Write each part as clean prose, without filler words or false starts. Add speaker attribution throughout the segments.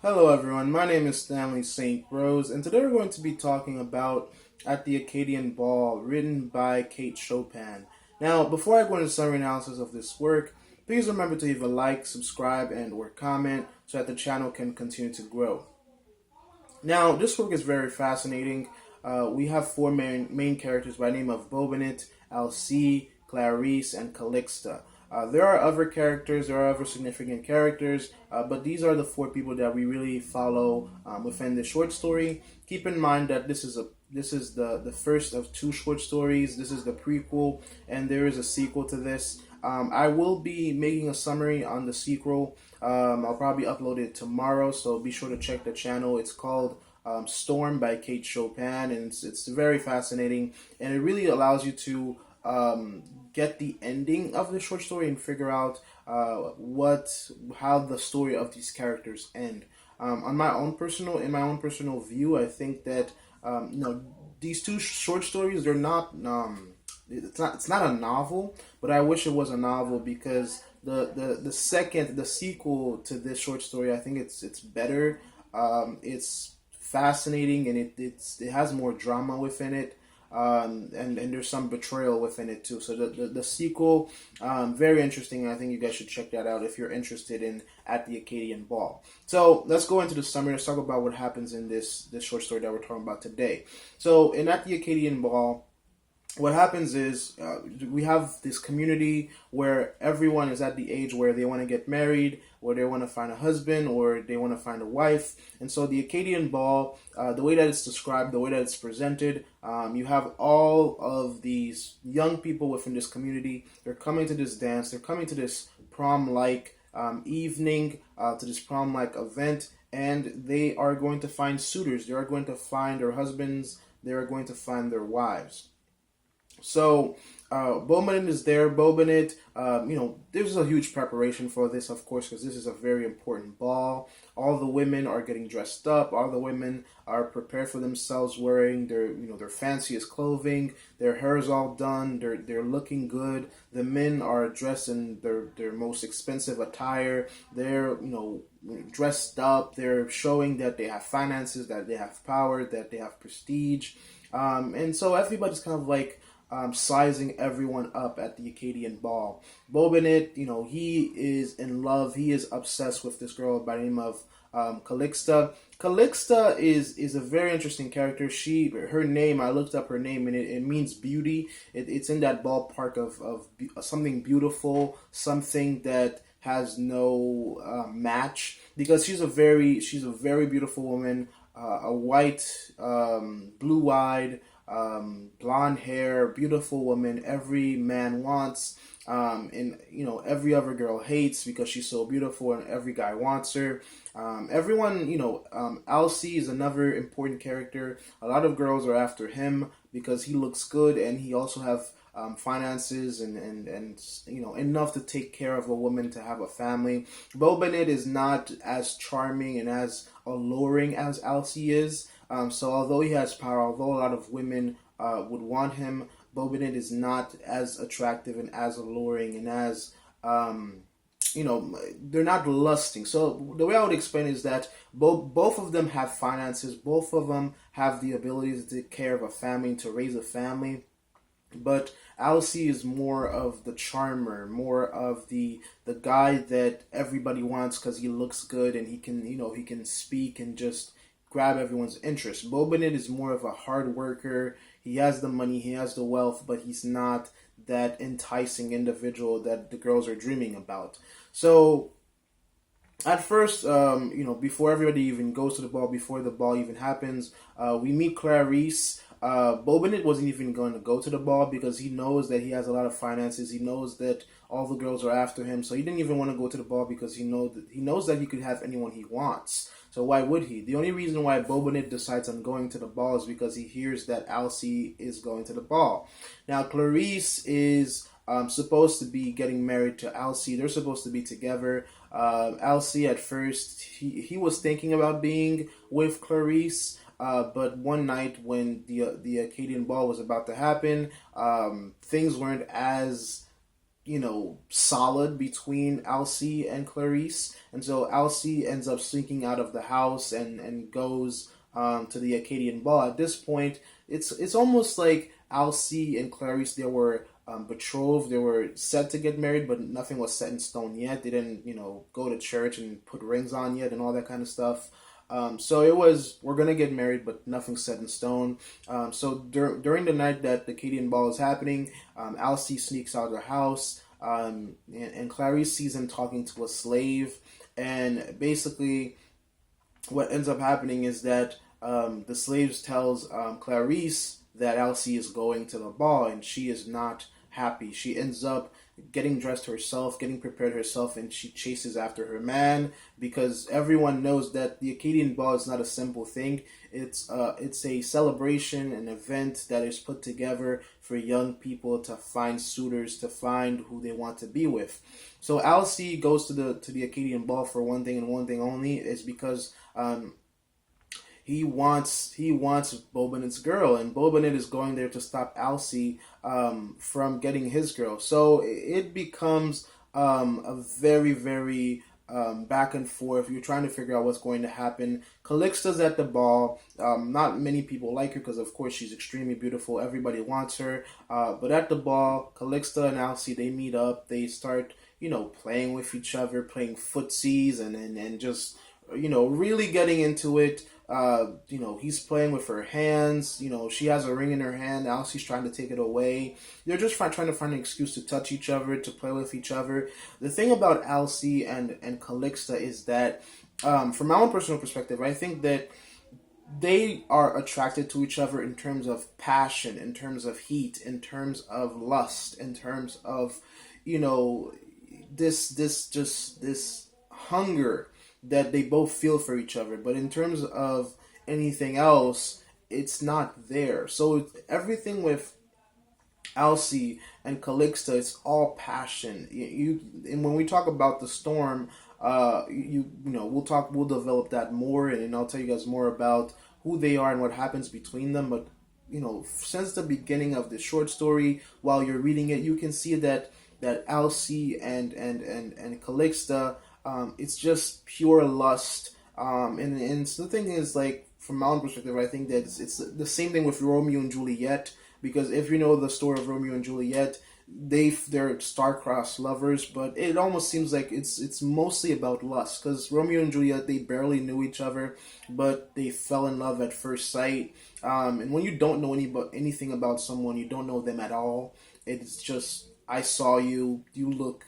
Speaker 1: Hello everyone, my name is Stanley St. Rose, and today we're going to be talking about At the Acadian Ball, written by Kate Chopin. Now, before I go into summary analysis of this work, please remember to leave a like, subscribe, and or comment so that the channel can continue to grow. Now, this work is very fascinating. We have four main characters by the name of Bobinette, Alcée, Clarice, and Calixta. There are other characters, there are other significant characters, but these are the four people that we really follow within the short story. Keep in mind that this is the first of two short stories. This is the prequel, and there is a sequel to this. I will be making a summary on the sequel. I'll probably upload it tomorrow, so be sure to check the channel. It's called Storm by Kate Chopin, and it's very fascinating, and it really allows you to get the ending of the short story and figure out how the story of these characters end. In my own personal view, I think that these two short stories, they're not. It's not a novel, but I wish it was a novel because the sequel to this short story, I think it's better. It's fascinating, and it has more drama within it. And there's some betrayal within it too. So the sequel, very interesting. I think you guys should check that out if you're interested in At the Acadian Ball. So let's go into the summary. Let's talk about what happens in this short story that we're talking about today. So in At the Acadian Ball, what happens is we have this community where everyone is at the age where they want to get married, or they want to find a husband, or they want to find a wife. And so the Acadian Ball, the way that it's described, the way that it's presented, you have all of these young people within this community. They're coming to this dance. They're coming to this prom-like evening, to this prom-like event, and they are going to find suitors. They are going to find their husbands. They are going to find their wives. So Bobinette is there. Bobinette, there's a huge preparation for this, of course, because this is a very important ball. All the women are getting dressed up. All the women are prepared for themselves, wearing their fanciest clothing. Their hair is all done. They're looking good. The men are dressed in their most expensive attire. They're dressed up. They're showing that they have finances, that they have power, that they have prestige, and so everybody's kind of like sizing everyone up at the Acadian Ball. Bobinette, he is in love. He is obsessed with this girl by the name of Calixta. Calixta is a very interesting character. Her name, I looked up her name, and it means beauty. It's in that ballpark of something beautiful, something that has no match, because she's a very beautiful woman, a white, blue-eyed, blonde hair, beautiful woman every man wants, and every other girl hates because she's so beautiful, and every guy wants her. Everyone, Alcée is another important character. A lot of girls are after him because he looks good, and he also have finances and enough to take care of a woman to have a family. Bobinette is not as charming and as alluring as Alcée is. So although he has power, although a lot of women would want him, Bobinette is not as attractive and as alluring and as they're not lusting. So the way I would explain is that both of them have finances. Both of them have the ability to take care of a family, to raise a family. But Alcée is more of the charmer, more of the guy that everybody wants because he looks good and he can speak and just grab everyone's interest. Bobinette is more of a hard worker. He has the money, he has the wealth, but he's not that enticing individual that the girls are dreaming about. So at first, before everybody even goes to the ball, before the ball even happens, we meet Clarice. Bobinette wasn't even going to go to the ball because he knows that he has a lot of finances. He knows that all the girls are after him, so he didn't even want to go to the ball because he knows that he could have anyone he wants. So why would he? The only reason why Bobinette decides on going to the ball is because he hears that Alcée is going to the ball. Now Clarice is supposed to be getting married to Alcée. They're supposed to be together. Alcée at first he was thinking about being with Clarice. But one night when the Acadian Ball was about to happen, things weren't as solid between Alcee and Clarice, and so Alcee ends up sneaking out of the house and goes to the Acadian ball. At this point, it's almost like Alcee and Clarice, they were betrothed, they were set to get married, but nothing was set in stone yet. They didn't go to church and put rings on yet and all that kind of stuff. So it was, we're gonna get married, but nothing's set in stone. So during the night that the Cadian ball is happening, Alcee sneaks out of the house, and Clarice sees him talking to a slave, and basically, what ends up happening is that the slaves tells Clarice that Alcee is going to the ball, and she is not happy. She ends up getting dressed herself, getting prepared herself, and she chases after her man, because everyone knows that the Acadian ball is not a simple thing. It's a celebration, an event that is put together for young people to find suitors, to find who they want to be with. So Alcee goes to the Acadian ball for one thing and one thing only, is because he wants Bobinet's girl, and Bobinet is going there to stop Alcee from getting his girl. So it becomes a very, very back and forth. You're trying to figure out what's going to happen. Calixta's at the ball. Not many people like her because, of course, she's extremely beautiful. Everybody wants her. But at the ball, Calixta and Alcee, they meet up. They start, playing with each other, playing footsies, and just, really getting into it. He's playing with her hands. She has a ring in her hand. Alcee's trying to take it away. They're just trying to find an excuse to touch each other, to play with each other. The thing about Alcee and Calixta is that, from my own personal perspective, I think that they are attracted to each other in terms of passion, in terms of heat, in terms of lust, in terms of, this hunger that they both feel for each other. But in terms of anything else, it's not there. So everything with Alcee and Calixta, it's all passion. And when we talk about the storm, we'll develop that more, and I'll tell you guys more about who they are and what happens between them. But since the beginning of the short story, while you're reading it, you can see that Alcee and Calixta, it's just pure lust. And so the thing is, like, from my own perspective, I think that it's the same thing with Romeo and Juliet, because if you know the story of Romeo and Juliet, they're star-crossed lovers, but it almost seems like it's mostly about lust, because Romeo and Juliet, they barely knew each other, but they fell in love at first sight. And when you don't know anything about someone, you don't know them at all. It's just, I saw you, you look,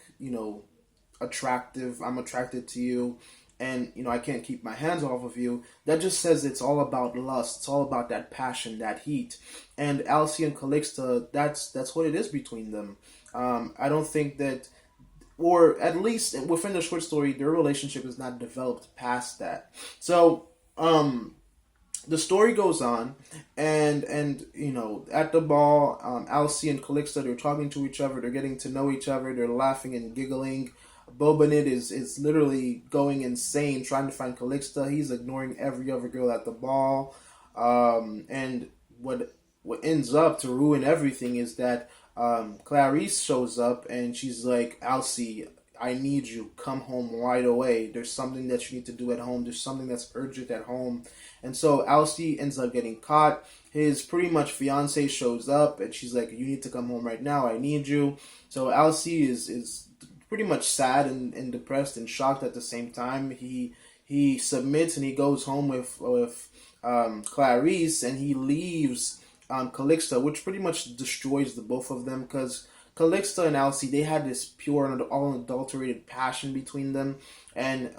Speaker 1: attractive, I'm attracted to you, and I can't keep my hands off of you. That just says it's all about lust. It's all about that passion, that heat. And Alcee and Calixta, that's what it is between them. I don't think that, or at least within the short story, their relationship is not developed past that. So the story goes on, and at the ball, Alcee and Calixta, they're talking to each other, they're getting to know each other, they're laughing and giggling. Bobinet is literally going insane trying to find Calixta. He's ignoring every other girl at the ball. And what ends up to ruin everything is that Clarice shows up, and she's like, Alcee, I need you. Come home right away. There's something that you need to do at home. There's something that's urgent at home. And so Alcee ends up getting caught. His pretty much fiance shows up, and she's like, you need to come home right now. I need you. So Alcee is pretty much sad and depressed and shocked at the same time. He submits, and he goes home with Clarice, and he leaves Calixta, which pretty much destroys the both of them, because Calixta and Alcee, they had this pure and unadulterated passion between them, and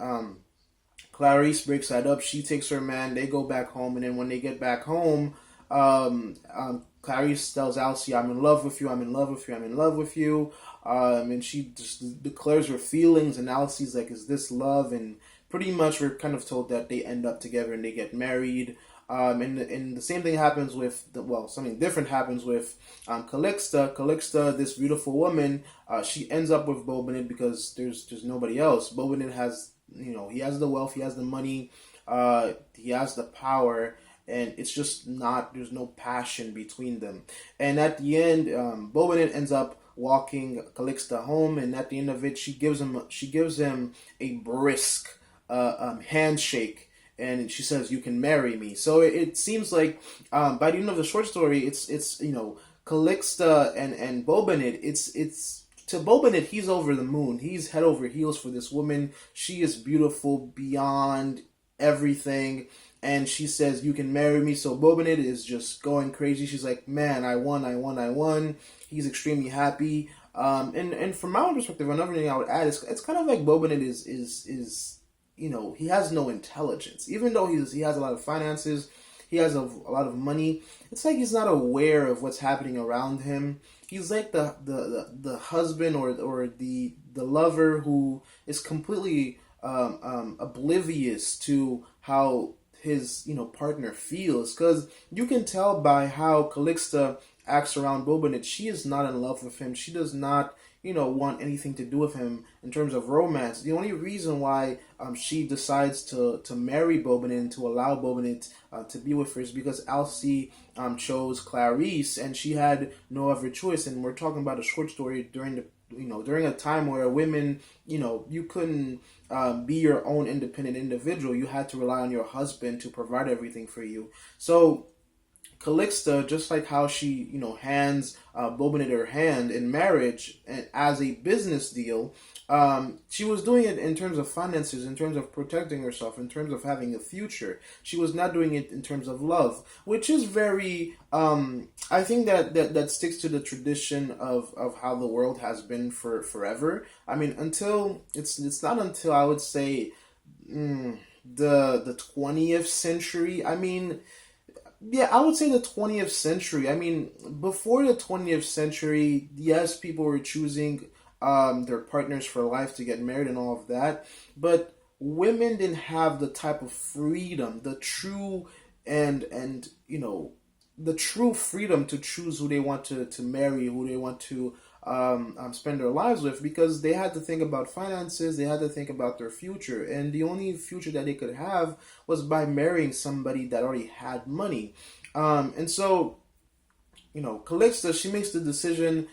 Speaker 1: Clarice breaks that up. She takes her man, they go back home, and then when they get back home, Clarice tells Alcee, I'm in love with you, I'm in love with you, I'm in love with you. And she just declares her feelings, and Alcee's like, is this love? And pretty much we're kind of told that they end up together and they get married. And the same thing happens with, something different happens with Calixta. Calixta, this beautiful woman, she ends up with Bobinet because there's nobody else. Bobinet has, he has the wealth, he has the money, he has the power, and it's just not, there's no passion between them. And at the end, Bobinet ends up walking Calixta home, and at the end of it, she gives him a brisk handshake, and she says, "You can marry me." So it seems like by the end of the short story, it's Calixta and Bobinit. It's to Bobinit, he's over the moon. He's head over heels for this woman. She is beautiful beyond everything, and she says, "You can marry me." So Bobinit is just going crazy. She's like, "Man, I won, I won, I won." He's extremely happy. And from my own perspective, another thing I would add is it's kind of like Bobinit is he has no intelligence. Even though he has a lot of finances, he has a lot of money. It's like he's not aware of what's happening around him. He's like the husband or the lover who is completely oblivious to how his partner feels, because you can tell by how Calixta acts around Bobinit. She is not in love with him. She does not want anything to do with him in terms of romance. The only reason why she decides to marry Bobinit and to allow Bobinit to be with her is because Alcee chose Clarice, and she had no other choice. And we're talking about a short story during during a time where women, you couldn't be your own independent individual. You had to rely on your husband to provide everything for you. So Calixta, just like how she, hands Bobinit her hand in marriage and as a business deal, she was doing it in terms of finances, in terms of protecting herself, in terms of having a future. She was not doing it in terms of love, which is very, I think that sticks to the tradition of how the world has been for forever. I mean, it's not until I would say the 20th century. I mean, yeah, I would say the 20th century. I mean, before the 20th century, yes, people were choosing their partners for life to get married and all of that, but women didn't have the type of freedom, the true and the true freedom to choose who they want to marry, who they want to spend their lives with, because they had to think about finances, they had to think about their future, and the only future that they could have was by marrying somebody that already had money. And so, Calixta, she makes the decision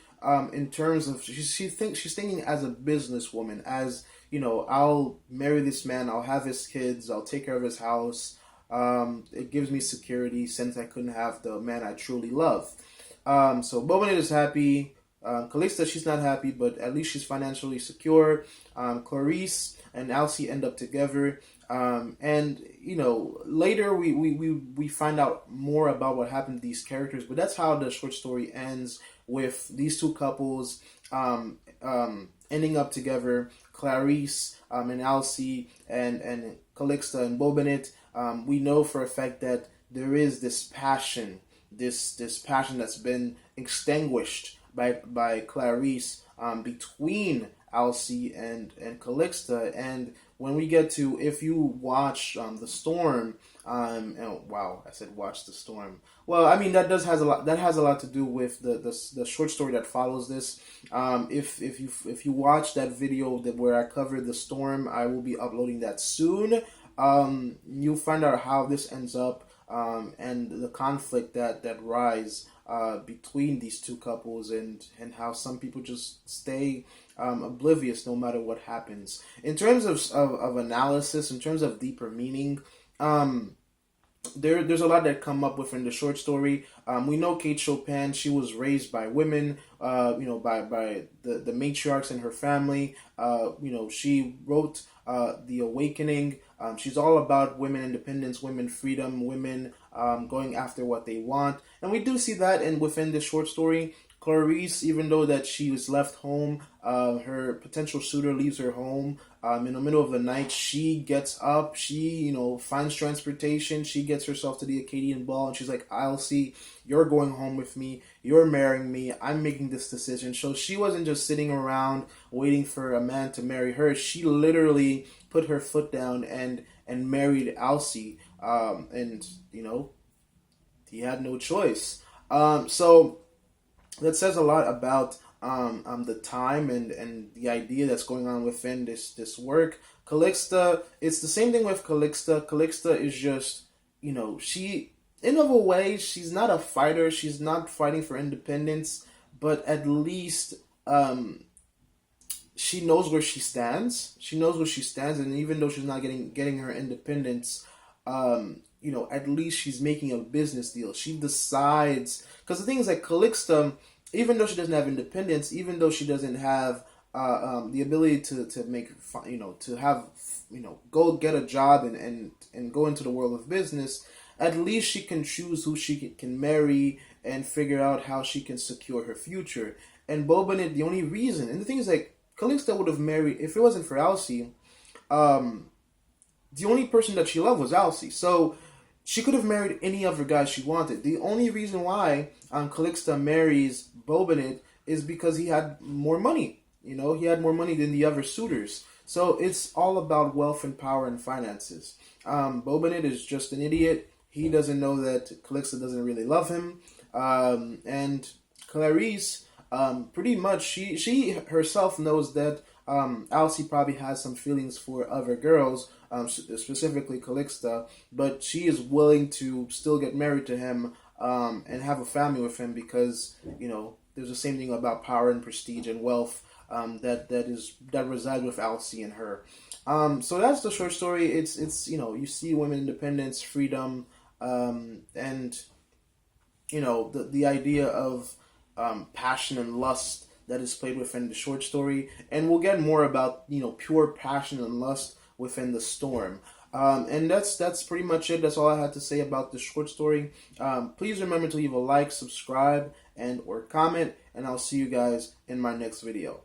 Speaker 1: in terms of she's thinking as a businesswoman, as I'll marry this man, I'll have his kids, I'll take care of his house. It gives me security since I couldn't have the man I truly love. So Bobinit is happy. Calixta, she's not happy, but at least she's financially secure. Clarice and Alcee end up together. And later we find out more about what happened to these characters, but that's how the short story ends, with these two couples ending up together. Clarice and Alcee and Calixta and Bobinit. We know for a fact that there is this passion, this passion that's been extinguished by Clarice between Alcee and Calixta. And when we get to, if you watch The Storm, wow, I said watch The Storm. Well, I mean, that has a lot to do with the short story that follows this. If you watch that video where I covered The Storm, I will be uploading that soon. You'll find out how this ends up, and the conflict that rise between these two couples, and how some people just stay oblivious no matter what happens. In terms of analysis, in terms of deeper meaning, there's a lot that come up within the short story. We know Kate Chopin, she was raised by women, by the matriarchs in her family. She wrote The Awakening. She's all about women independence, women freedom, women going after what they want. And we do see that within this short story. Clarice, even though that she was left home, her potential suitor leaves her home in the middle of the night. She gets up, she, finds transportation, she gets herself to the Cadian ball, and she's like, Alcee, you're going home with me, you're marrying me, I'm making this decision. So she wasn't just sitting around waiting for a man to marry her. She literally put her foot down and married Alcee. And, he had no choice. So that says a lot about the time and the idea that's going on within this work. Calixta, it's the same thing with Calixta. Calixta is just, she, in a way, she's not a fighter. She's not fighting for independence, but at least um, she knows where she stands. She knows where she stands, and even though she's not getting her independence, at least she's making a business deal. She decides, because the thing is like Calixta, even though she doesn't have independence, even though she doesn't have the ability to make to have go get a job and go into the world of business, at least she can choose who she can marry and figure out how she can secure her future. And Bobanet, the only reason, and the thing is like Calixta would have married if it wasn't for Alcee. The only person that she loved was Alcee, so she could have married any other guy she wanted. The only reason why Calixta marries Bobanet is because he had more money. He had more money than the other suitors. So it's all about wealth and power and finances. Bobanet is just an idiot. He doesn't know that Calixta doesn't really love him. And Clarice, pretty much, she herself knows that Alcee probably has some feelings for other girls, specifically Calixta, but she is willing to still get married to him and have a family with him because there's the same thing about power and prestige and wealth that resides with Alcee and her. So that's the short story. It's you see women independence, freedom, and the idea of passion and lust that is played within the short story, and we'll get more about pure passion and lust within the storm. And that's pretty much it. That's all I had to say about the short story. Please remember to leave a like, subscribe, and or comment, and I'll see you guys in my next video.